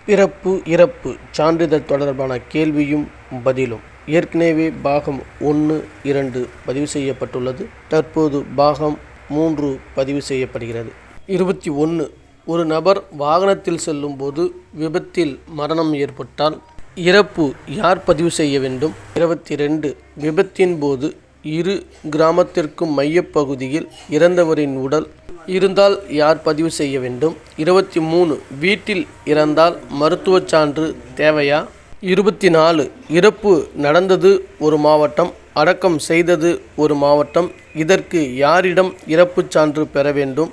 பிறப்பு இறப்பு சான்றிதழ் தொடர்பான கேள்வியும் பதிலும் ஏற்கனவே பாகம் 1, 2 பதிவு செய்யப்பட்டுள்ளது. தற்போது பாகம் 3 பதிவு செய்யப்படுகிறது. 21. ஒரு நபர் வாகனத்தில் செல்லும் போது விபத்தில் மரணம் ஏற்பட்டால் இறப்பு யார் பதிவு செய்ய வேண்டும்? 22. விபத்தின் போது இரு கிராமத்திற்கும் மையப்பகுதியில் இறந்தவரின் உடல் இருந்தால் யார் பதிவு செய்ய வேண்டும்? 23. வீட்டில் இறந்தால் மருத்துவச் சான்று தேவையா? 24. இறப்பு நடந்தது ஒரு மாவட்டம், அடக்கம் செய்தது ஒரு மாவட்டம். இதற்கு யாரிடம் இறப்புச் சான்று பெற வேண்டும்?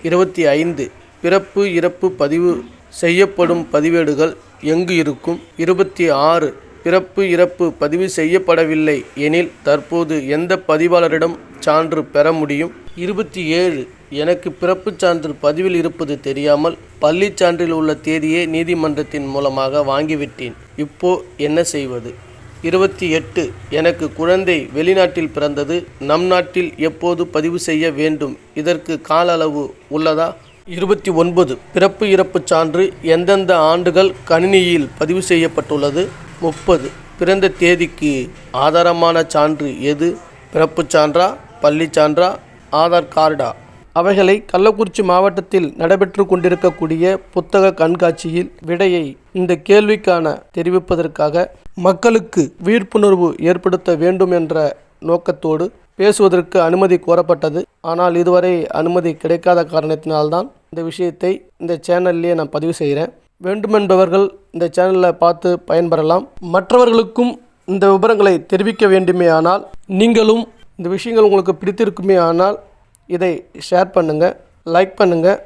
25. பிறப்பு இறப்பு பதிவு செய்யப்படும் பதிவேடுகள் எங்கு இருக்கும்? 26. பிறப்பு இறப்பு பதிவு செய்யப்படவில்லை எனில் தற்போது எந்த பதிவாளரிடம் சான்று பெற முடியும்? 27. எனக்கு பிறப்புச் சான்று பதிவில் இருப்பது தெரியாமல் பள்ளிச் சான்றில் உள்ள தேதியை நீதிமன்றத்தின் மூலமாக வாங்கிவிட்டேன். இப்போ என்ன செய்வது? 28. எனக்கு குழந்தை வெளிநாட்டில் பிறந்தது, நம் நாட்டில் எப்போது பதிவு செய்ய வேண்டும்? இதற்கு கால அளவு உள்ளதா? 29. பிறப்பு இறப்புச் சான்று எந்தெந்த ஆண்டுகள் கணினியில் பதிவு செய்யப்பட்டுள்ளது? 30. பிறந்த தேதிக்கு ஆதாரமான சான்று எது? பிறப்புச் சான்றா, பள்ளிச் சான்றா, ஆதார் கார்டா? அவைகளை கள்ளக்குறிச்சி மாவட்டத்தில் நடைபெற்று கொண்டிருக்கக்கூடிய புத்தக கண்காட்சியில் விடையை இந்த கேள்விக்கான தெரிவிப்பதற்காக மக்களுக்கு விழிப்புணர்வு ஏற்படுத்த வேண்டும் என்ற நோக்கத்தோடு பேசுவதற்கு அனுமதி கோரப்பட்டது. ஆனால் இதுவரை அனுமதி கிடைக்காத காரணத்தினால்தான் இந்த விஷயத்தை இந்த சேனல்லே நான் பதிவு செய்கிறேன். வேண்டுமென்பவர்கள் இந்த சேனலில் பார்த்து பயன்பெறலாம். மற்றவர்களுக்கும் இந்த விவரங்களை தெரிவிக்க வேண்டுமே ஆனால் நீங்களும் இந்த விஷயங்கள் உங்களுக்கு பிடித்திருக்குமே ஆனால் இதை ஷேர் பண்ணுங்கள், லைக் பண்ணுங்கள்.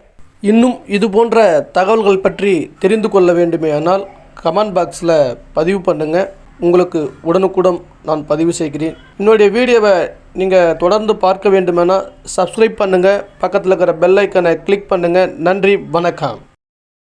இன்னும் இது போன்ற தகவல்கள் பற்றி தெரிந்து கொள்ள வேண்டுமே ஆனால் கமெண்ட் பாக்ஸில் பதிவு பண்ணுங்கள். உங்களுக்கு உடனுக்குடன் நான் பதிவு செய்கிறேன். என்னுடைய வீடியோவை நீங்கள் தொடர்ந்து பார்க்க வேண்டுமெனால் சப்ஸ்கிரைப் பண்ணுங்கள், பக்கத்தில் இருக்கிற பெல் ஐக்கனை கிளிக் பண்ணுங்கள். நன்றி, வணக்கம்.